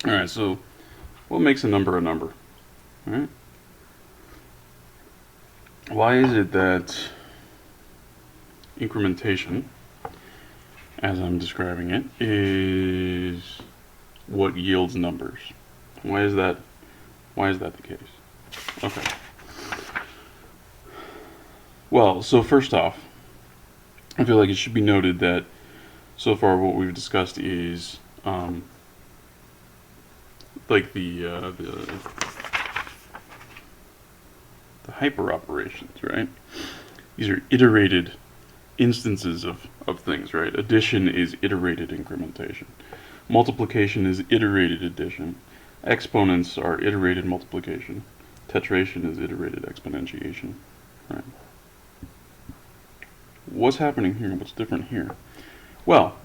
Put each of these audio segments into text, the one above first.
Alright, so what makes a number a number? Alright? Why is it that incrementation, as I'm describing it, is what yields numbers? Why is that the case? Okay. Well, so first off, I feel like it should be noted that so far what we've discussed is like the hyper operations, right? These are iterated instances of things, right? Addition is iterated incrementation. Multiplication is iterated addition. Exponents are iterated multiplication. Tetration is iterated exponentiation, right? What's happening here? What's different here? Well,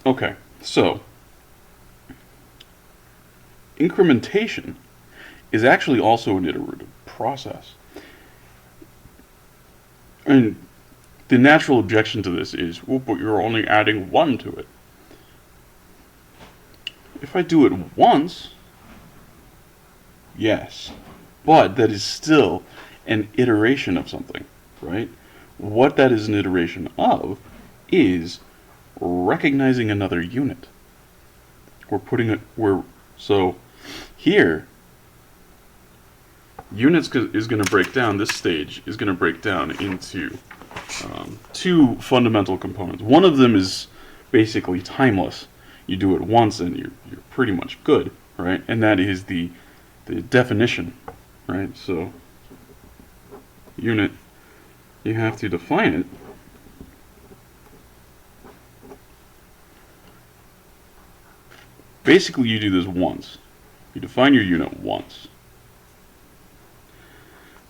okay, so incrementation is actually also an iterative process. And the natural objection to this is, well, but you're only adding 1 to it. If I do it once, yes, but that is still an iteration of something, right? What that is an iteration of is recognizing another unit. So here, units is going to break down, this stage is going to break down into two fundamental components. One of them is basically timeless. You do it once and you're pretty much good, right? And that is the definition, right? So unit, you have to define it. Basically, you do this once. You define your unit once.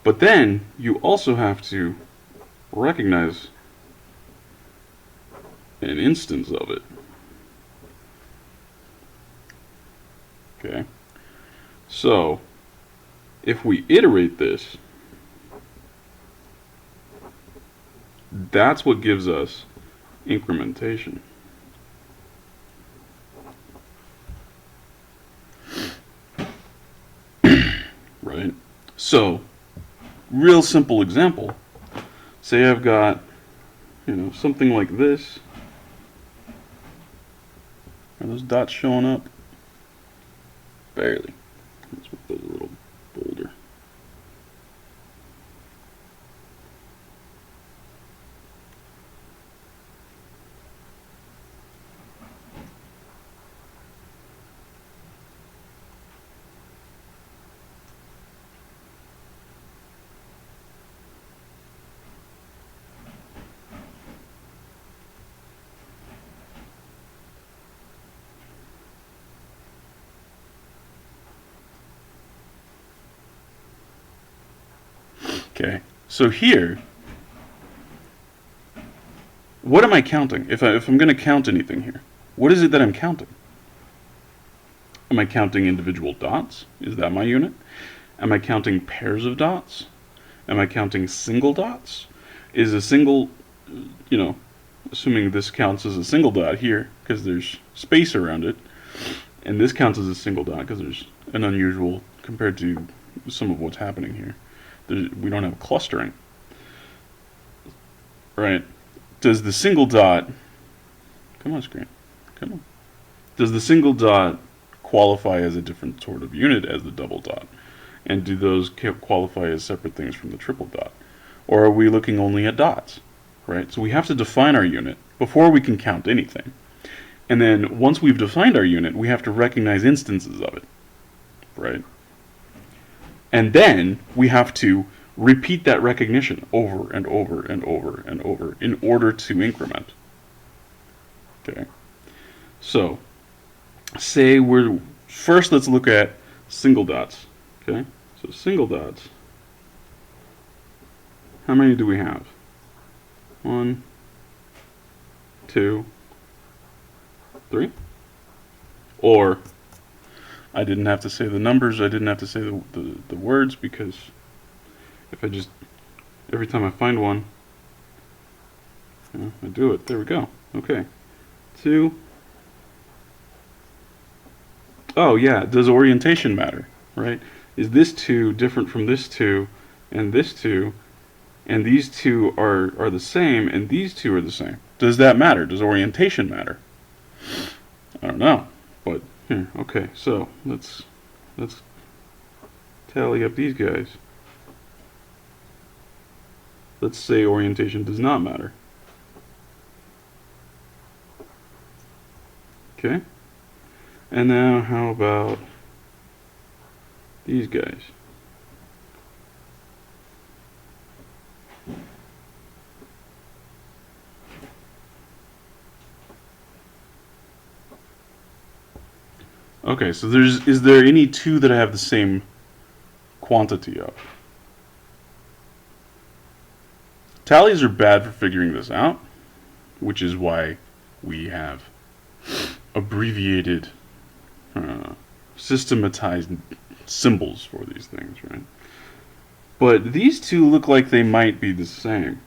But then you also have to recognize an instance of it. Okay. So if we iterate this, that's what gives us incrementation. Right? So, real simple example. Say I've got, something like this. Are those dots showing up? Barely. Let's make those a little bolder. Okay, so here, what am I counting? If I'm going to count anything here, what is it that I'm counting? Am I counting individual dots? Is that my unit? Am I counting pairs of dots? Am I counting single dots? Is a single, assuming this counts as a single dot here, because there's space around it, and this counts as a single dot because there's an unusual compared to some of what's happening here. We don't have clustering, right? Does the single dot, come on screen, come on. Does the single dot qualify as a different sort of unit as the double dot? And do those qualify as separate things from the triple dot? Or are we looking only at dots, right? So we have to define our unit before we can count anything. And then once we've defined our unit, we have to recognize instances of it, right? And then we have to repeat that recognition over and over and over and over in order to increment. Okay. So, first let's look at single dots. Okay. So single dots. How many do we have? 1, 2, 3. Or I didn't have to say the numbers, I didn't have to say the words, because if I just, every time I find one, I do it. There we go. Okay. 2. oh yeah, does orientation matter, right? Is this 2 different from this 2 and this 2, and these 2 are the same and these 2 are the same? Does that matter? Does orientation matter? I don't know, but here, okay, so let's tally up these guys. Let's say orientation does not matter. Okay, and now how about these guys? Okay, so is there any 2 that I have the same quantity of? Tallies are bad for figuring this out, which is why we have abbreviated, systematized symbols for these things, right? But these 2 look like they might be the same.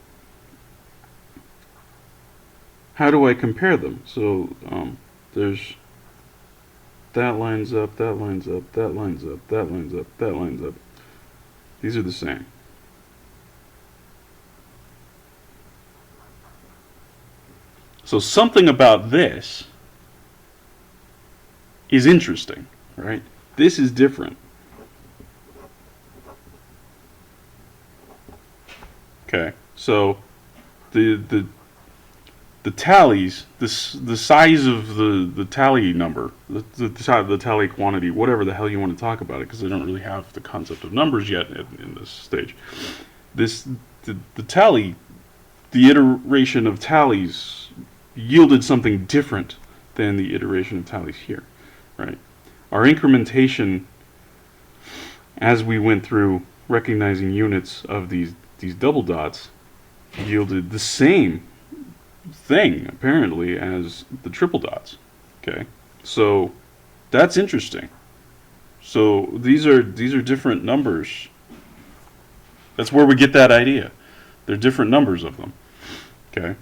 How do I compare them? So there's that lines up, that lines up, that lines up, that lines up, that lines up. These are the same. So something about this is interesting, right? This is different. Okay, so the tallies, the size of the tally number, the tally quantity, whatever the hell you want to talk about it, because they don't really have the concept of numbers yet in this stage. The tally, the iteration of tallies yielded something different than the iteration of tallies here, right? Our incrementation, as we went through recognizing units of these double dots, yielded the same thing apparently as the triple dots. Okay, so that's interesting. So these are different numbers. That's where we get that idea. They're different numbers of them. Okay.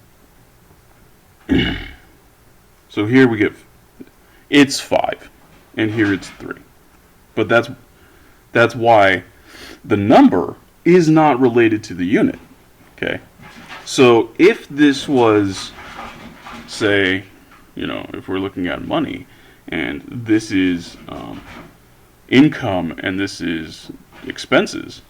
So here we get, it's 5, and here it's 3. But that's why the number is not related to the unit. Okay. So if this was, say, if we're looking at money, and this is income and this is expenses,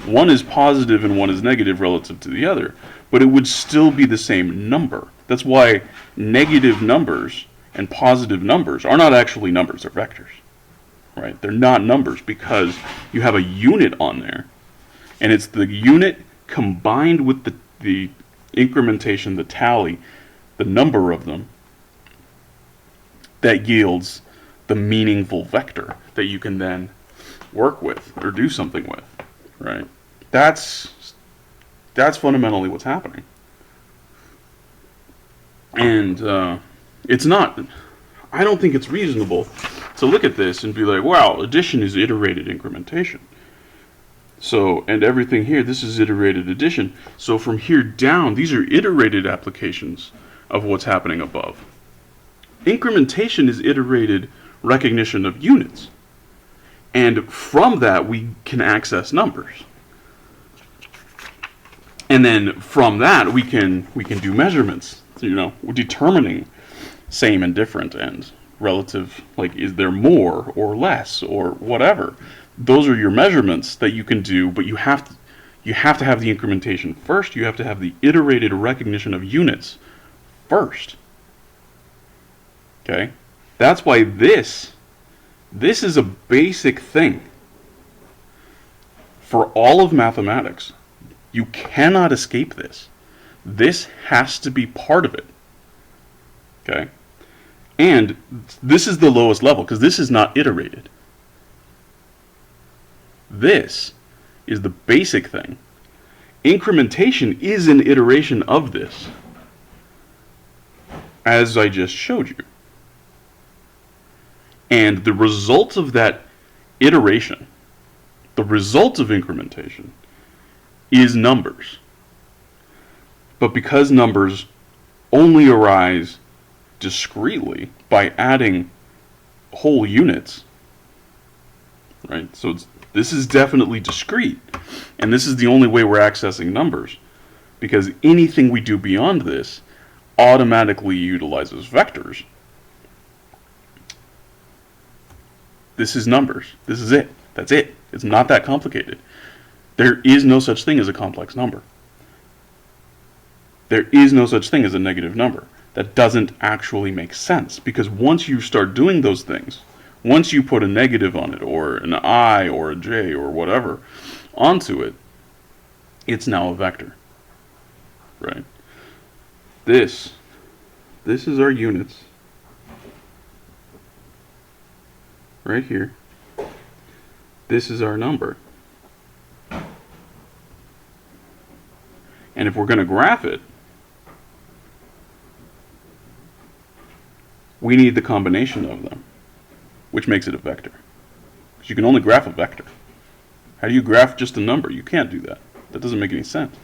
one is positive and one is negative relative to the other, but it would still be the same number. That's why negative numbers and positive numbers are not actually numbers, they're vectors. Right? They're not numbers because you have a unit on there, and it's the unit combined with the incrementation, the tally, the number of them, that yields the meaningful vector that you can then work with or do something with, right? That's fundamentally what's happening. And it's not, I don't think it's reasonable to look at this and be like, wow, addition is iterated incrementation. So, and everything here, this is iterated addition. So from here down, these are iterated applications of what's happening above. Incrementation is iterated recognition of units. And from that, we can access numbers. And then from that, we can do measurements, determining same and different and relative, like is there more or less or whatever. Those are your measurements that you can do, but you have to have the incrementation first. You have to have the iterated recognition of units first. Okay? That's why this is a basic thing for all of mathematics. You cannot escape this. This has to be part of it. Okay? And this is the lowest level because this is not iterated. This is the basic thing. Incrementation is an iteration of this, as I just showed you. And the result of that iteration, the result of incrementation, is numbers. But because numbers only arise discretely by adding whole units, right? So this is definitely discrete, and this is the only way we're accessing numbers, because anything we do beyond this automatically utilizes vectors. This is numbers. This is it. That's it. It's not that complicated. There is no such thing as a complex number. There is no such thing as a negative number. That doesn't actually make sense, because once you start doing those things, once you put a negative on it, or an I, or a J, or whatever onto it, it's now a vector, right? This is our units, right here. This is our number. And if we're going to graph it, we need the combination of them, which makes it a vector. Because you can only graph a vector. How do you graph just a number? You can't do that. That doesn't make any sense.